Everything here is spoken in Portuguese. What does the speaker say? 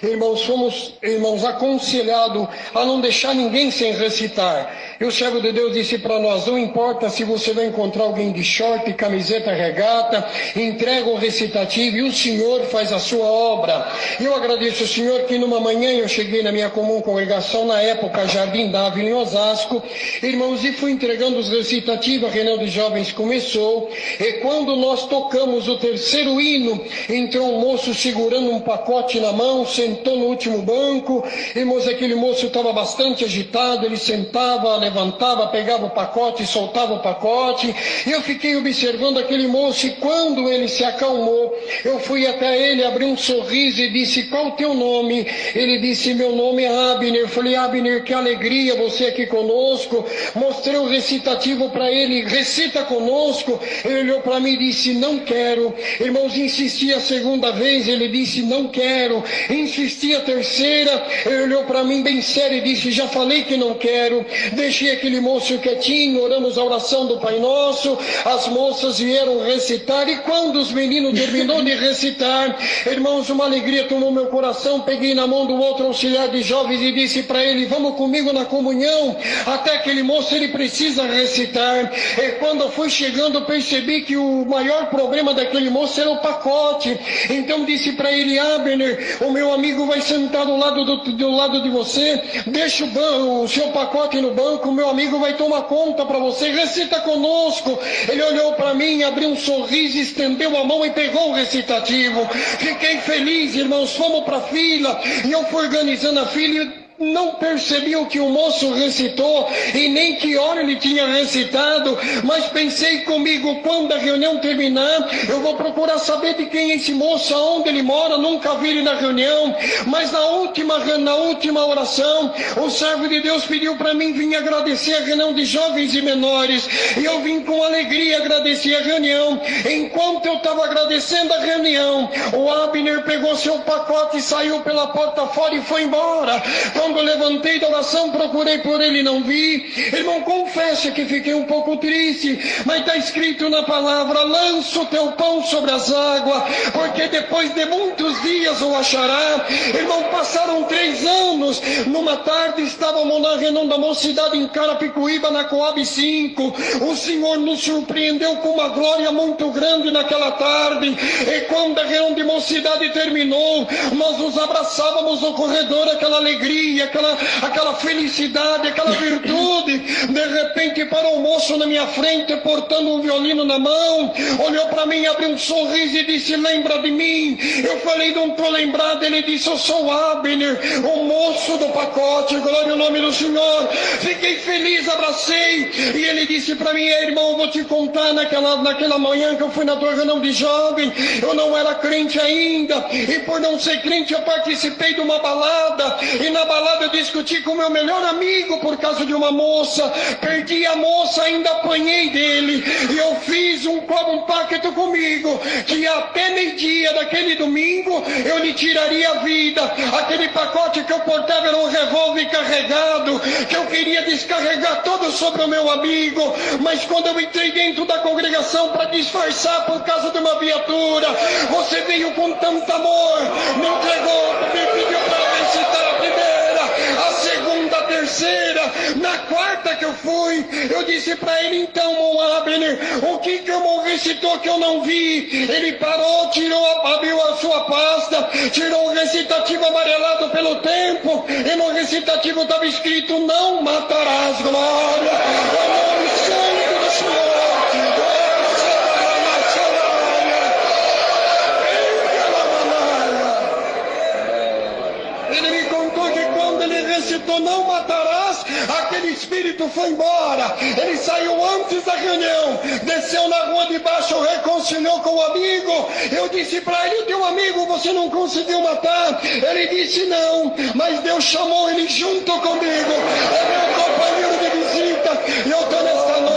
irmãos, fomos, irmãos, aconselhados a não deixar ninguém sem recitar. E o servo de Deus disse para nós: não importa se você vai encontrar alguém de short, camiseta, regata, entrega o recitativo e o Senhor faz a sua obra. E eu agradeço ao Senhor que numa manhã eu cheguei na minha comum congregação, na época Jardim Dávila em Osasco, irmãos, e fui entregando os recitativos. A reunião de jovens começou, e quando nós tocamos o terceiro hino, entrou um moço segurando um pacote na mão, sentou no último banco. Irmãos, aquele moço estava bastante agitado, ele sentava, levantava, pegava o pacote, soltava o pacote, e eu fiquei observando aquele moço, e quando ele se acalmou, eu fui até ele, abri um sorriso e disse: qual o teu nome? Ele disse: meu nome é Abner. Eu falei: Abner, que alegria você aqui conosco. Mostrei o recitativo para ele: recita conosco. Ele olhou para mim e disse: não quero. Irmãos, insisti a segunda vez, ele disse: não quero. Insisti a terceira, ele olhou para mim bem sério e disse: já falei que não quero. Deixei aquele moço quietinho, oramos a oração do Pai Nosso, as moças vieram recitar, e quando os meninos terminou de recitar, irmãos, uma alegria tomou meu coração. Peguei na mão do outro auxiliar de jovens e disse para ele: vamos comigo na comunhão. Até aquele moço, ele precisa recitar. E quando eu fui chegando, eu percebi que o maior problema daquele moço era o pacote. Então disse para ele: Abner, o meu amigo vai sentar do lado de você, deixa o seu pacote no banco, o meu amigo vai tomar conta para você, recita conosco. Ele olhou para mim, abriu um sorriso, estendeu a mão e pegou o recitativo. Fiquei feliz, irmãos, fomos para a fila, e eu fui organizando a fila, e não percebi o que o moço recitou e nem que hora ele tinha recitado, mas pensei comigo: quando a reunião terminar, eu vou procurar saber de quem é esse moço, aonde ele mora. Nunca vi ele na reunião. Mas na última oração, o servo de Deus pediu para mim vir agradecer a reunião de jovens e menores, e eu vim com alegria agradecer a reunião. Enquanto eu estava agradecendo a reunião, o Abner pegou seu pacote e saiu pela porta fora e foi embora. Quando eu levantei da oração, procurei por ele e não vi. Irmão, confesso que fiquei um pouco triste, mas está escrito na palavra: lança o teu pão sobre as águas, porque depois de muitos dias o achará. Irmão, passaram 3 anos. Numa tarde estávamos na reunião da mocidade em Carapicuíba, na Coab 5. O Senhor nos surpreendeu com uma glória muito grande naquela tarde. E quando a reunião de mocidade terminou, nós nos abraçávamos no corredor, aquela alegria, aquela felicidade, aquela virtude. De repente parou um moço na minha frente, portando um violino na mão, olhou para mim, abriu um sorriso e disse: lembra de mim? Eu falei: não estou lembrado. Ele disse: eu sou Abner, o moço do pacote. Glória ao nome do Senhor. Fiquei feliz, abracei, e ele disse para mim: irmão, eu vou te contar, naquela manhã que eu fui na tua reunião de jovem, eu não era crente ainda, e por não ser crente eu participei de uma balada, e na balada eu discuti com o meu melhor amigo por causa de uma moça. Perdi a moça, ainda apanhei dele, e eu fiz um pacto comigo, que até meio-dia daquele domingo eu lhe tiraria a vida. Aquele pacote que eu portava era um revólver carregado, que eu queria descarregar todo sobre o meu amigo, mas quando eu entrei dentro da congregação para disfarçar por causa de uma viatura, você veio com tanto amor, me entregou, me pediu para recitar a primeira, a segunda, a terceira. Na quarta que eu fui, eu disse para ele: então, irmão Abner, o que o irmão recitou que eu não vi? Ele parou, abriu a sua pasta, tirou o recitativo amarelado pelo tempo, e no recitativo estava escrito: não matarás. Glória ao nome santo do Senhor. Ele me contou que quando ele recitou não matarás, aquele espírito foi embora. Ele saiu antes da reunião, desceu na rua de baixo, reconciliou com o amigo. Eu disse para ele: o teu amigo você não conseguiu matar? Ele disse: não, mas Deus chamou ele junto comigo. É meu companheiro de visita. E eu estou nesta noite